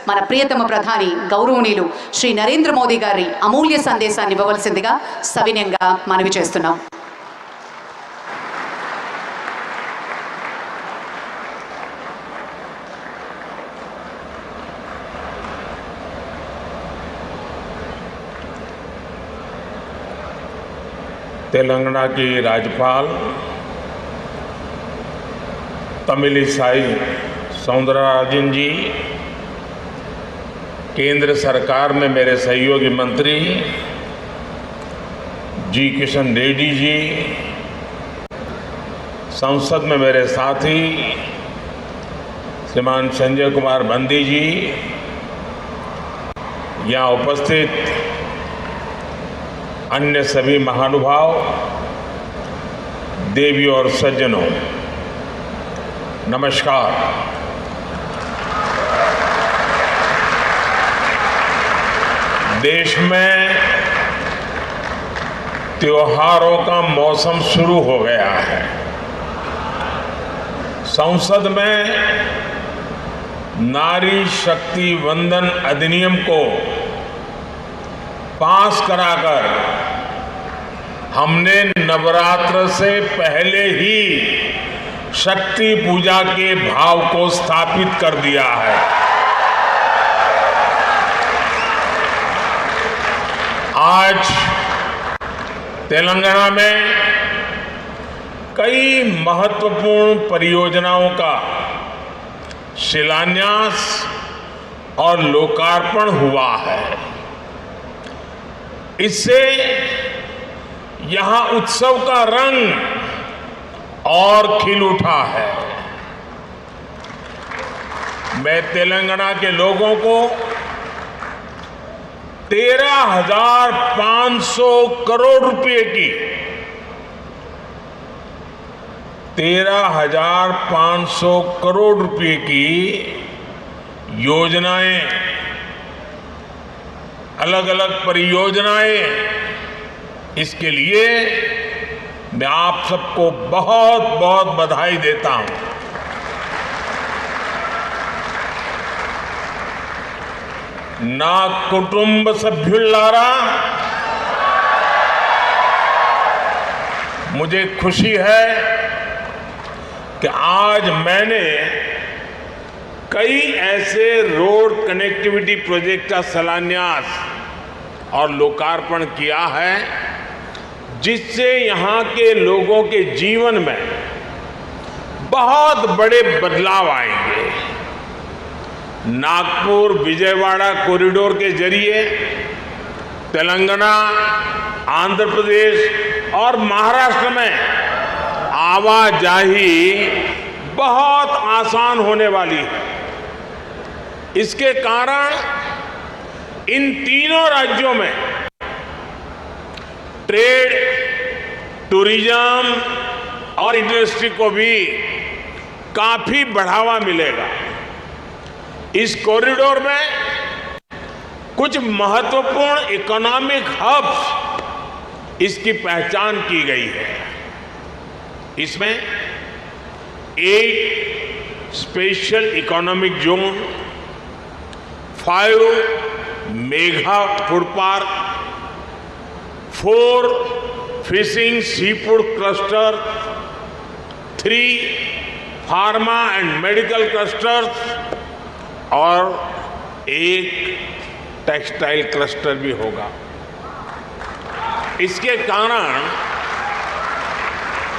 మన ప్రియతమ ప్రధాని గౌరవనీయులు శ్రీ నరేంద్ర మోదీ గారి అమూల్య సందేశాన్ని ఇవ్వవలసిందిగా సవినయంగా మనవి చేస్తున్నాం. तेलंगाना की राज्यपाल तमिलिसाई सौंदरराजन जी, केंद्र सरकार में मेरे सहयोगी मंत्री जी किशन रेड्डी जी, संसद में मेरे साथी श्रीमान संजय कुमार बंदी जी, यहाँ उपस्थित अन्य सभी महानुभाव, देवी और सज्जनों, नमस्कार। देश में त्योहारों का मौसम शुरू हो गया है। संसद में नारी शक्ति वंदन अधिनियम को पास कराकर हमने नवरात्र से पहले ही शक्ति पूजा के भाव को स्थापित कर दिया है। आज तेलंगाना में कई महत्वपूर्ण परियोजनाओं का शिलान्यास और लोकार्पण हुआ है। इससे यहां उत्सव का रंग और खिल उठा है। मैं तेलंगाना के लोगों को 13,500 करोड़ रुपए की 13,500 करोड़ रुपए की योजनाएं, अलग अलग परियोजनाएं, इसके लिए मैं आप सबको बहुत बहुत बधाई देता हूं। ना कुटुंब सभ्युल्लारा, मुझे खुशी है कि आज मैंने कई ऐसे रोड कनेक्टिविटी प्रोजेक्ट का शिलान्यास और लोकार्पण किया है जिससे यहाँ के लोगों के जीवन में बहुत बड़े बदलाव आएंगे। नागपुर विजयवाड़ा कॉरिडोर के जरिए तेलंगाना, आंध्र प्रदेश और महाराष्ट्र में आवाजाही बहुत आसान होने वाली है। इसके कारण इन तीनों राज्यों में ट्रेड, टूरिज्म और इंडस्ट्री को भी काफी बढ़ावा मिलेगा। इस कॉरिडोर में कुछ महत्वपूर्ण इकोनॉमिक हब्स इसकी पहचान की गई है। इसमें एक special economic zone, 5 mega food park, 4 fishing sea food cluster, 3 pharma and medical clusters और 1 टेक्सटाइल क्लस्टर भी होगा। इसके कारण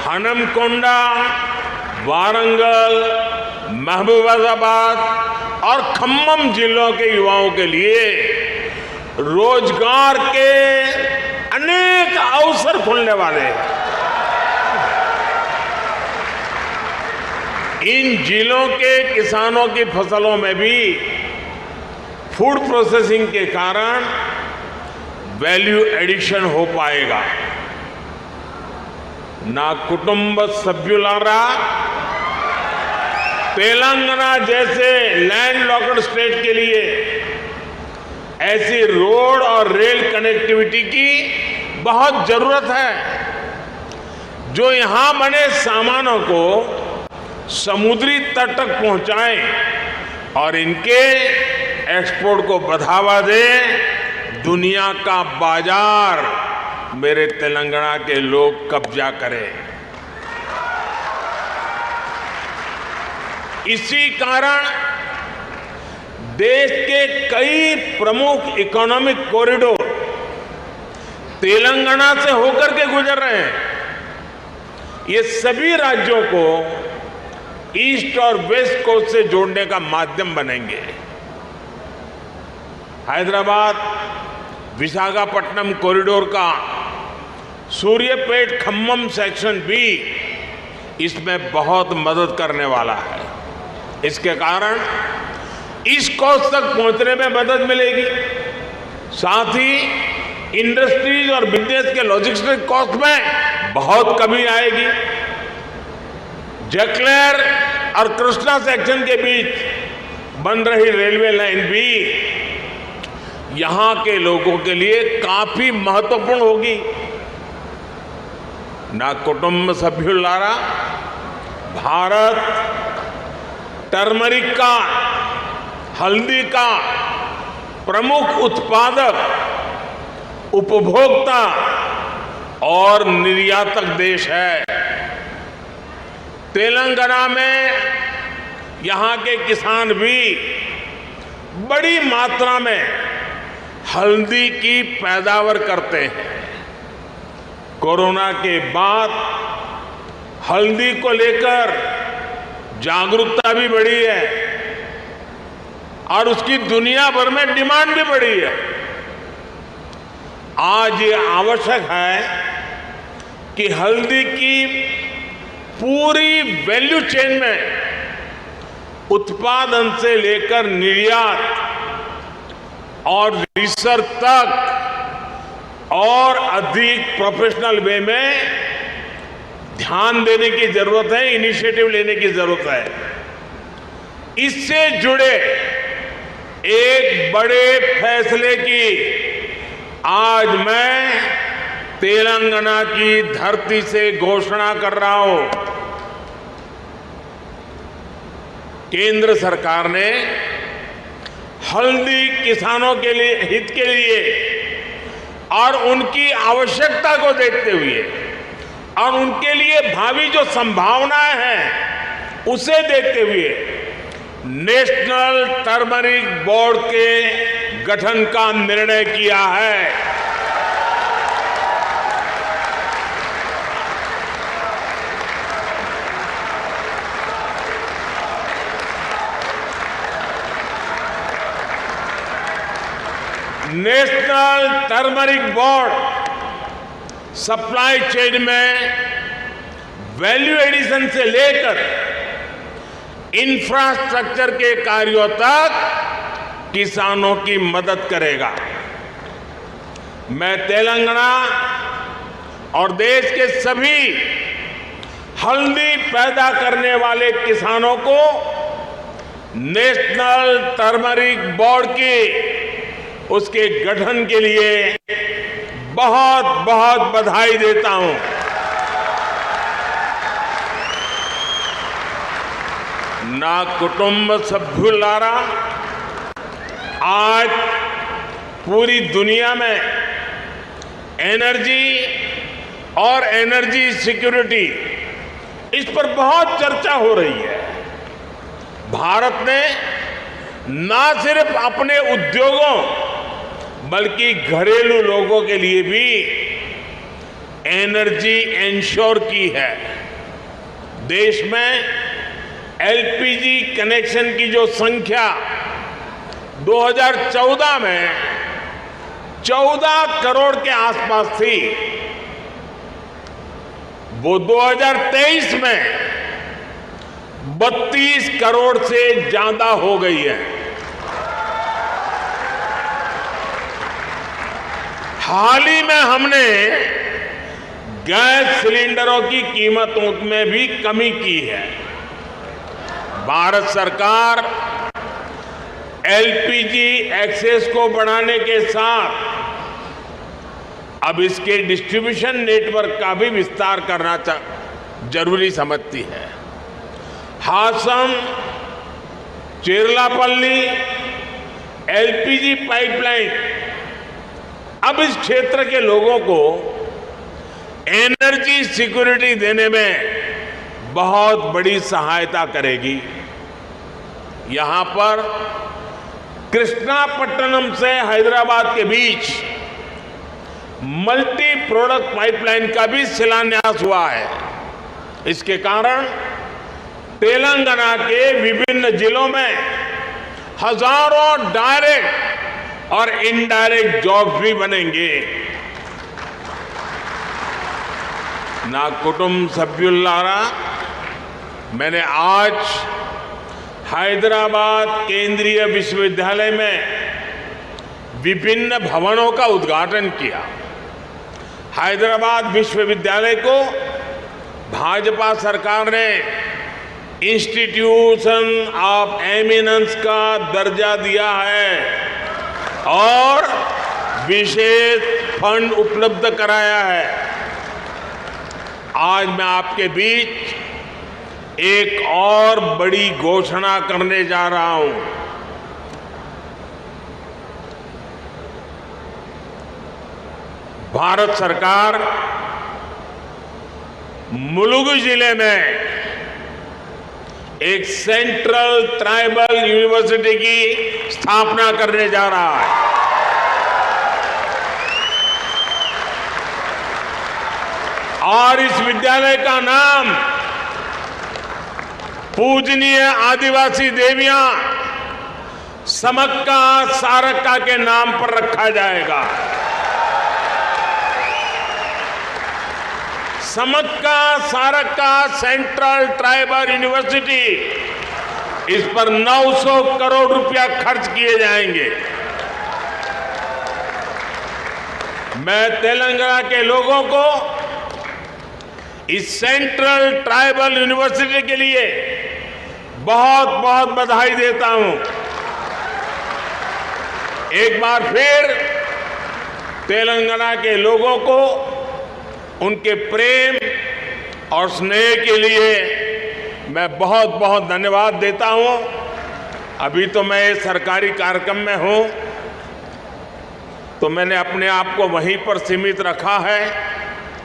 हनमकोंडा, वारंगल, महबूबाबाद और खम्मम जिलों के युवाओं के लिए रोजगार के अनेक अवसर खुलने वाले हैं। इन जिलों के किसानों की फसलों में भी फूड प्रोसेसिंग के कारण वैल्यू एडिशन हो पाएगा। ना कुटुंब सभ्युलारा, तेलंगाना जैसे लैंडलॉक्ड स्टेट के लिए ऐसी रोड और रेल कनेक्टिविटी की बहुत जरूरत है जो यहां बने सामानों को समुद्री तट तक पहुंचाएं और इनके एक्सपोर्ट को बढ़ावा दे, दुनिया का बाजार मेरे तेलंगाना के लोग कब्जा करें। इसी कारण देश के कई प्रमुख इकोनॉमिक कॉरिडोर तेलंगाना से होकर के गुजर रहे हैं। ये सभी राज्यों को ईस्ट और वेस्ट कोस्ट से जोड़ने का माध्यम बनेंगे। हैदराबाद विशाखापट्टनम कॉरिडोर का सूर्यपेट खम्मम सेक्शन भी इसमें बहुत मदद करने वाला है। इसके कारण ईस्ट कोस्ट तक पहुंचने में मदद मिलेगी, साथ ही इंडस्ट्रीज और बिजनेस के लॉजिस्टिक कॉस्ट में बहुत कमी आएगी। जकलेर और कृष्णा सेक्शन के बीच बन रही रेलवे लाइन भी यहां के लोगों के लिए काफी महत्वपूर्ण होगी। ना कुटुंब सभ्युलारा, भारत टर्मरिक का, हल्दी का प्रमुख उत्पादक, उपभोक्ता और निर्यातक देश है। तेलंगाना में यहां के किसान भी बड़ी मात्रा में हल्दी की पैदावार करते हैं। कोरोना के बाद हल्दी को लेकर जागरूकता भी बढ़ी है और उसकी दुनिया भर में डिमांड भी बढ़ी है। आज ये आवश्यक है कि हल्दी की पूरी वैल्यू चेन में उत्पादन से लेकर निर्यात और रिसर्च तक और अधिक प्रोफेशनल वे में ध्यान देने की जरूरत है, इनिशिएटिव लेने की जरूरत है। इससे जुड़े एक बड़े फैसले की आज मैं तेलंगाना की धरती से घोषणा कर रहा हूं। केंद्र सरकार ने हल्दी किसानों के लिए हित के लिए और उनकी आवश्यकता को देखते हुए और उनके लिए भावी जो संभावनाएं हैं उसे देखते हुए नेशनल टर्मरिक बोर्ड के गठन का निर्णय किया है। National turmeric board supply chain में वैल्यू एडिशन से लेकर इंफ्रास्ट्रक्चर के कार्यों तक किसानों की मदद करेगा। मैं तेलंगाना और देश के सभी हल्दी पैदा करने वाले किसानों को नेशनल टर्मरिक बोर्ड की उसके गठन के लिए बहुत बहुत बधाई देता हूं। ना कुटुंब सभ्युलारा, आज पूरी दुनिया में एनर्जी और एनर्जी सिक्योरिटी इस पर बहुत चर्चा हो रही है। भारत ने ना सिर्फ अपने उद्योगों बल्कि घरेलू लोगों के लिए भी एनर्जी इंश्योर की है। देश में एलपीजी कनेक्शन की जो संख्या 2014 में 14 करोड़ के आसपास थी, वो 2023 में 32 करोड़ से ज्यादा हो गई है। हाल ही में हमने गैस सिलेंडरों की कीमतों में भी कमी की है। भारत सरकार एलपीजी एक्सेस को बढ़ाने के साथ अब इसके डिस्ट्रीब्यूशन नेटवर्क का भी विस्तार करना जरूरी समझती है। हासम, चेरलापल्ली एलपीजी पाइपलाइन अब इस क्षेत्र के लोगों को एनर्जी सिक्योरिटी देने में बहुत बड़ी सहायता करेगी। यहां पर कृष्णापट्टनम से हैदराबाद के बीच मल्टी प्रोडक्ट पाइपलाइन का भी शिलान्यास हुआ है। इसके कारण तेलंगाना के विभिन्न जिलों में हजारों डायरेक्ट और इनडायरेक्ट जॉब्स भी बनेंगे। ना कुटुंब सभ्युल्लारा, मैंने आज हैदराबाद केंद्रीय विश्वविद्यालय में विभिन्न भवनों का उद्घाटन किया। हैदराबाद विश्वविद्यालय को भाजपा सरकार ने इंस्टीट्यूशन ऑफ एमिनेंस का दर्जा दिया है और विशेष फंड उपलब्ध कराया है। आज मैं आपके बीच एक और बड़ी घोषणा करने जा रहा हूं। भारत सरकार मुलुगु जिले में एक सेंट्रल ट्राइबल यूनिवर्सिटी की स्थापना करने जा रहा है। और इस विद्यालय का नाम पूजनीय आदिवासी देवियां समक्का सारक्का के नाम पर रखा जाएगा। Sammakka Sarakka central tribal university, इस पर 900 करोड़ रुपया खर्च किए जाएंगे। मैं तेलंगाना के लोगों को इस सेंट्रल ट्राइबल यूनिवर्सिटी के लिए बहुत बहुत बधाई देता हूं। एक बार फिर तेलंगाना के लोगों को उनके प्रेम और स्नेह के लिए मैं बहुत बहुत धन्यवाद देता हूं। अभी तो मैं सरकारी कार्यक्रम में हूं, तो मैंने अपने आप को वहीं पर सीमित रखा है।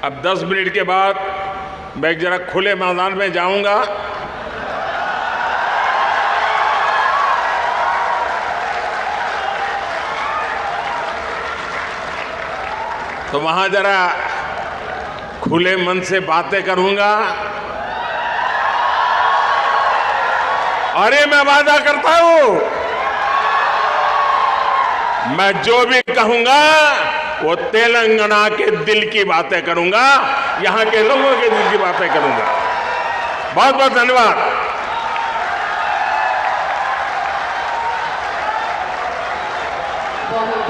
अब 10 मिनट के बाद मैं जरा खुले मैदान में जाऊंगा। तो वहां जरा खुले मन से बातें करूंगा। अरे मैं वादा करता हूं, मैं जो भी कहूंगा वो तेलंगाना के दिल की बातें करूंगा, यहां के लोगों के दिल की बातें करूंगा। बहुत बहुत धन्यवाद। बहुत